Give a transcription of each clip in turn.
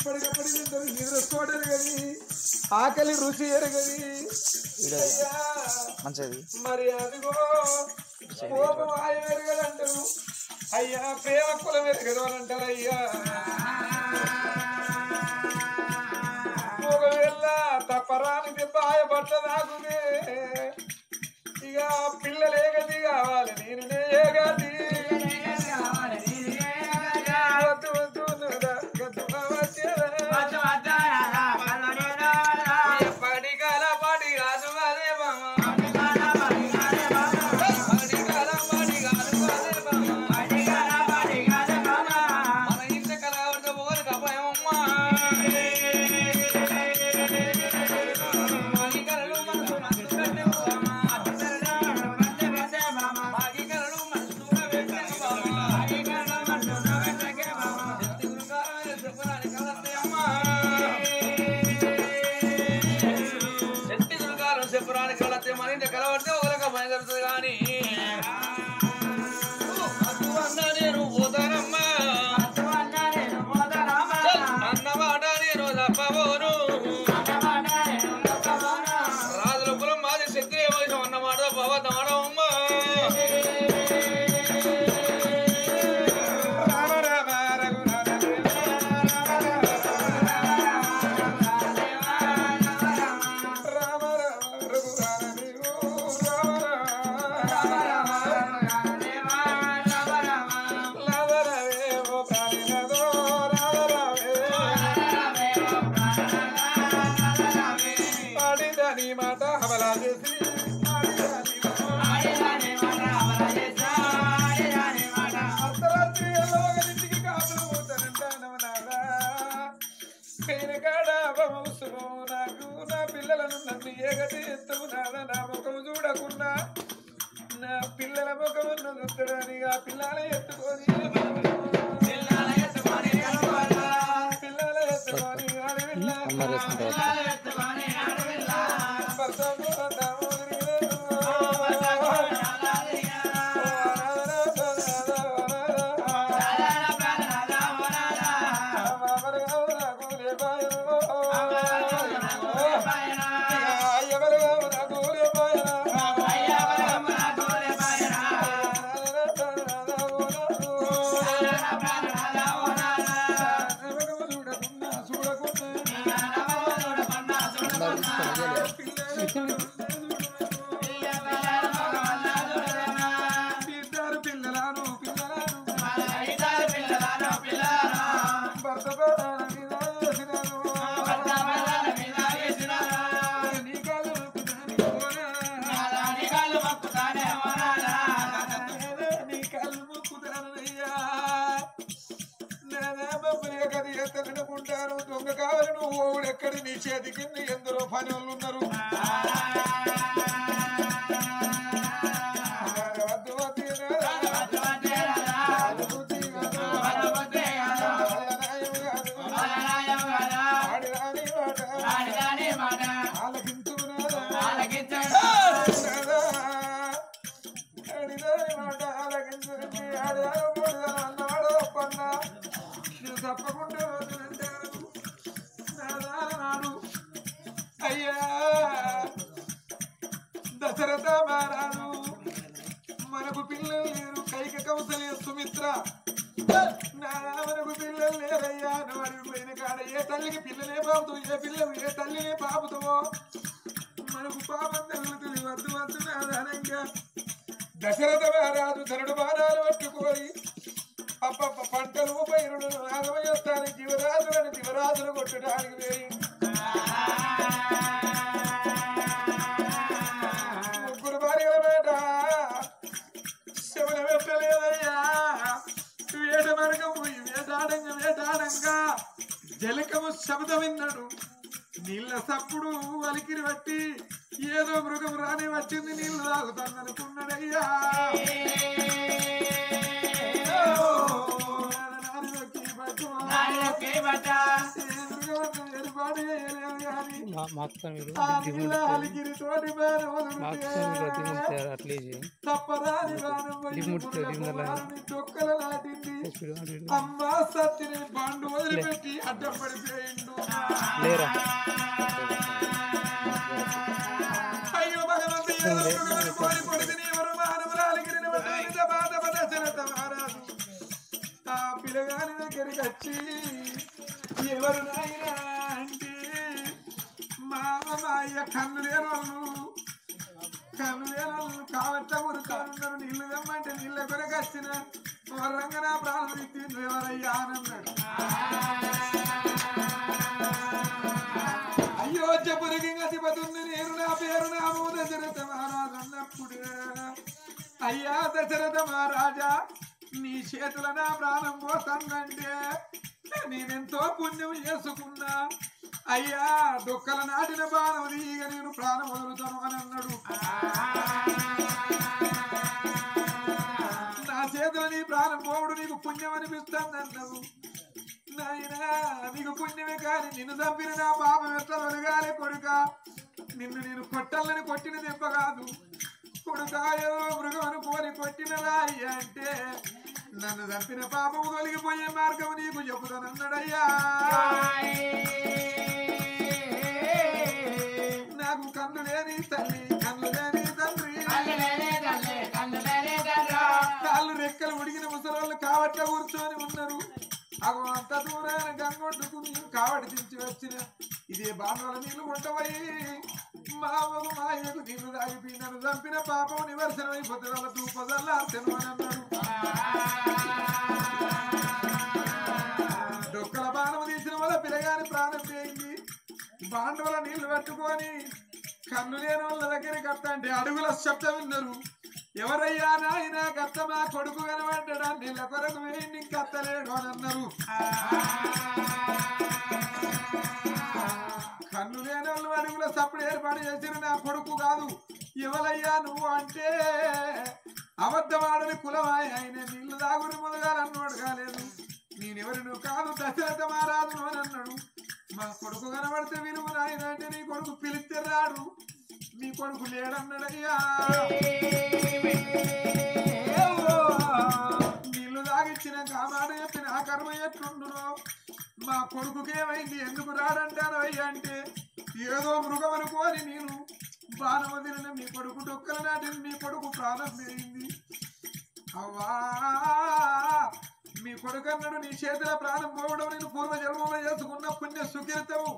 ఎప్పటికప్పుడు నిద్ర చూడరు కానీ ఆకలి రుచి ఎరగది మంచిది మరి అదిగో కోపం ఆయన ఎరగదంటారు అయ్యా ప్రేమ కులం ఎరగదు అని అంటారు అయ్యా ఒకవేళ తప్పరానికి బాయపడ్డ నాకునే ఇక పిల్లలే గది కావాలి నేను గది వద్దు వద్దు పడి కాల పడి కాదు అదే బామ పిల్లలను నన్ను ఏగటి ఎత్తుకున్నాడా నా ముఖం చూడకున్నా నా పిల్లల ముఖం చూడని ఆ పిల్లల ఎత్తుకొని దొంగ కావాలి నువ్వు ఎక్కడి నీ చేతికి ఎందరో పని వాళ్ళు ఉన్నారు తప్పకుండా అయ్యా దశరథ మహారాజు మనకు పిల్లలు లేరు కైక కౌసల్య సుమిత్ర మనకు పిల్లలు లేరయ్యా నువ్వు అడిగిపోయిన కాడ ఏ తల్లికి పిల్లలే బాబుతావు ఏ పిల్లలు ఏ తల్లినే బాబుతావో మనకు పాపం తగ్గుతుంది వద్దు వద్దు నాదనంగా దశరథ మహారాజు ధనుడు బాణాలు పట్టుకొని అప్ప పంటలు పైరుడు నాగమయ్యొస్తానికి జీవరాజులను జీవరాజులు కొట్టడానికి వేయి ముగ్గురు భార్యల మేట శివుల పెట్టలేదయ్యా వేట మరగము వేటాడంగా జలకము శబ్దం విన్నాడు నీళ్ళ సప్పుడు వలికిరి బట్టి ఏదో మృగం రాని వచ్చింది నీళ్లు తాగుతాననుకున్నాడయ్యా ఏర్పాటు చేయలేదు కానీ చొక్కల నాటింది అమ్మా సత్తిని బండు వదిలిపెట్టి అడ్డం పడిపోయిండు. అయ్యో భగవంతుడు పడితే ఎవరు మానవురాలిగిరిన దశరథ మహారాజు ఆ పిల్లగాని దగ్గరికి వచ్చి ఎవరు నాయనా అంటే మా అయ్య కన్ను లేని వాళ్ళు కావట్ట ఉరుకానున్నారు. నీళ్లు తెమ్మంటే నీళ్ళ కొరకు వచ్చిన వర్రంగా నా ప్రాణం ఇచ్చింది ఎవరయ్యా అన్నాడు. అయోధ్యపురికి అధిపతుంది నేను నా పేరు నామో దశరథ మహారాజు అన్నప్పుడు అయ్యా దశరథ మహారాజా నీ చేతుల నా ప్రాణం పోతుందంటే నేనెంతో పుణ్యం చేసుకున్నా. అయ్యా దొక్కల నాటిన బాణం ఇక నేను ప్రాణం వదులుతాను అని అన్నాడు. నా చేతుల నీ ప్రాణం పోవుడు నీకు పుణ్యం అనిపిస్తుంది అన్నావు. నాయనా నీకు పుణ్యమే కానీ నిన్ను చంపిన నా పాపం ఎట్లా తొలగాలి కొడుక. నిన్ను నేను కొట్టాలని కొట్టిన దెబ్బ కాదు కొడుకాయో మృగం కోరి కొట్టినదా అయ్యా అంటే నన్ను చంపిన పాపము తొలగిపోయే మార్గం నీకు చెబుతానన్నాడయ్యా. నాకు కన్ను లేని తల్లి కన్ను లేని తండ్రి కాళ్ళు రెక్కలు ఉడిగిన ముసలోళ్ళు కావట్ల కూర్చొని ఉన్నారు. అగో అంత దూరాన్ని గంగొట్టుకుని కావడి దించి వచ్చిన ఇదే బాణాల నీళ్లు కొంటవయి మా అమ్మకు మా అయ్యకు నీళ్లు తాగిపోయి నన్ను చంపిన పాపం నివర్శనం అయిపోతే వాళ్ళ దూపదల్లార్తెను అని అన్నాడు. డొక్కల బాణం తీసిన వల్ల పిల్లగాని ప్రాణం చేయింది. బాండవుల నీళ్లు పట్టుకొని కన్ను లేని వాళ్ళ దగ్గరికి వస్తా అంటే అడుగుల శబ్దం విన్నారు. ఎవరయ్యా నాయన కత్త మా కొడుకు కనబడ్డా నీళ్ళ కొరకు వేయండి ఇంకత్తలేడు అని అన్నారు. కన్ను లేని వాళ్ళు అడుగుల సప్పుడు ఏర్పాటు చేసిన నా కొడుకు కాదు ఎవరయ్యా నువ్వు అంటే అబద్ధమాడని కులమాయ ఆయన నీళ్లు దాగుని మొదగాలు అన్నవాడు కాలేదు. నేనెవరి నువ్వు కాదు దశరథ మహారాజు అని అన్నాడు. మా కొడుకు కనబడితే విలువ నాయన అంటే నీ కొడుకు పిలిస్తే రాడు నీ కొడుకు లేడన్నాడయ్యా. నీళ్లు తాగిచ్చినాక ఆ మాట చెప్పిన ఆ కర్మ ఎట్లుండునో మా కొడుకుకేమైంది ఎందుకు రాడంటాను అయ్యా అంటే ఏదో మృగం అనుకోని నేను బాణం వదిలిన మీ కొడుకు డొక్కల నాటిని మీ కొడుకు ప్రాణం పెరిగింది. అవ్వా మీ కొడుకు అన్నాడు నీ చేతుల ప్రాణం పోవడం నేను పూర్వజన్మలో చేసుకున్న పుణ్య సుకీర్తము.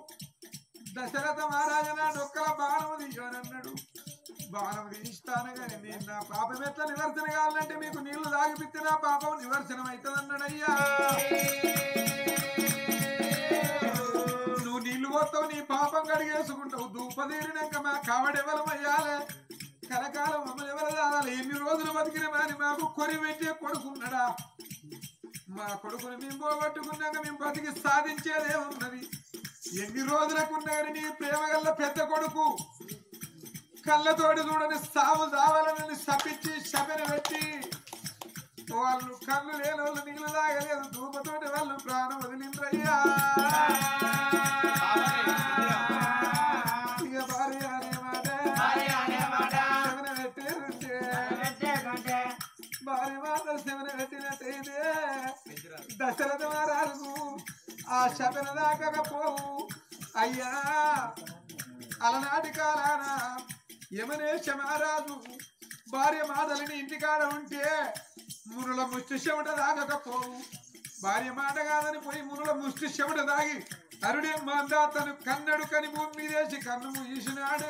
దశరథ మహారాజన డొక్కల బాణము తీయనన్నాడు. బాణం తీస్తాను కానీ నేను నా పాపం ఎట్లా నివర్సన కావాలంటే మీకు నీళ్లు తాగిపిస్తే నా పాపం నివర్సనం అవుతుంది అన్నాడయ్యా. నువ్వు నీళ్లు పోతావు నీ పాపం కడిగేసుకుంటావు దూపదీరినాక మా కావడెవరం అయ్యాలే కలకాలం మమ్మల్ని ఎవరు కావాలి ఎన్ని రోజులు బతికిన మాని మాకు కొరి పెట్టే కొడుకున్నాడా. మా కొడుకుని మేము పోగొట్టుకున్నాక మేము బతికి సాధించేదే ఉన్నది. ఎన్ని రోజులకున్నా కానీ నీ ప్రేమ గల్ల పెద్ద కొడుకు కళ్ళతోటి చూడని సాగు సావాలని శపించి శపన పెట్టి వాళ్ళు కళ్ళు లేని వాళ్ళు నీళ్ళు తాగలేదు ధూపతోటి వాళ్ళు ప్రాణం వదిలిండ్రయ్యా. ఇక భార్య అనే మాట శమన పెట్టేదంటే భార్య మాట శమన పెట్టినట్టయితే దశరథ మహారాజు ఆ శపన దాకపోవు అయ్యా. అలనాటి కాలాన యమనేశ మహారాజు భార్య మాటలని ఇంటికాడ ఉంటే మునుల ముష్టి చెమట దాగకపోవు. భార్య మాట కాదని పోయి మునుల ముష్టి చెమట దాగి అరుడే మందా తను కన్నడు కని భూమి మీదేసి కన్ను మూసినాడు.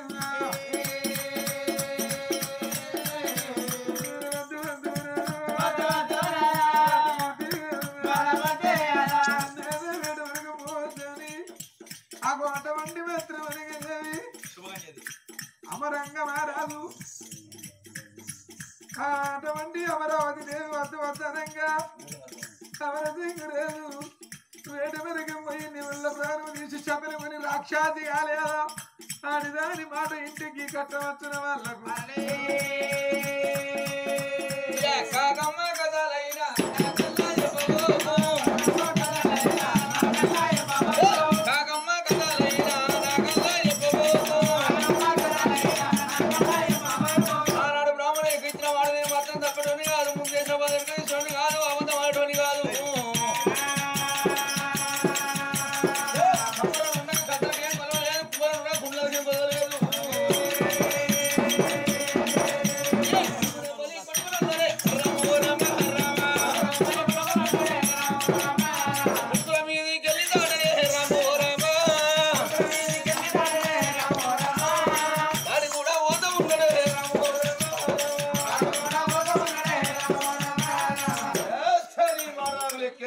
అటువంటి మిత్రమదేవి అమరంగ మహారాజు అటువంటి అమరావతి దేవి వద్దనంగా అమరసింగురేవు వేట మెరుగం పోయి నీ వల్ల ప్రాణం తీసి చెప్పలేమని రాక్షాది కాలేదా ఆడిదాని మాట ఇంటికి కట్టవచ్చిన వాళ్ళకు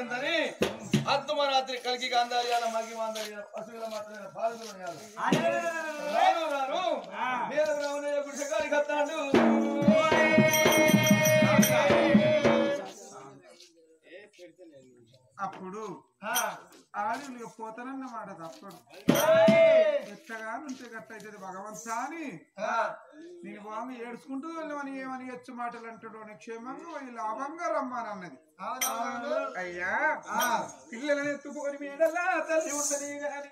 చెందని ఆత్మరాత్రి కలిగి గాంధార్యాల మగి మాంధార్యాల పశువుల మాత్రమే బాధలు రాను రాను మీరు రావునయ్య గుడిసెగారికి వస్తాడు అప్పుడు ఆడి పోతానన్నమాట తప్పడు ఎత్తగా నుంచే గట్ట అవుతుంది భగవంతా అని నేను బాగా ఏడ్చుకుంటూ వెళ్ళమని ఏమని ఎచ్చు మాటలు అంటాడు క్షేమంగా పోయి లాభంగా రమ్మానన్నది అయ్యా పిల్లలని ఎత్తుకొని మీడలా తల్లి ఉండని గాని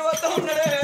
వస్తా ఉన్నాడే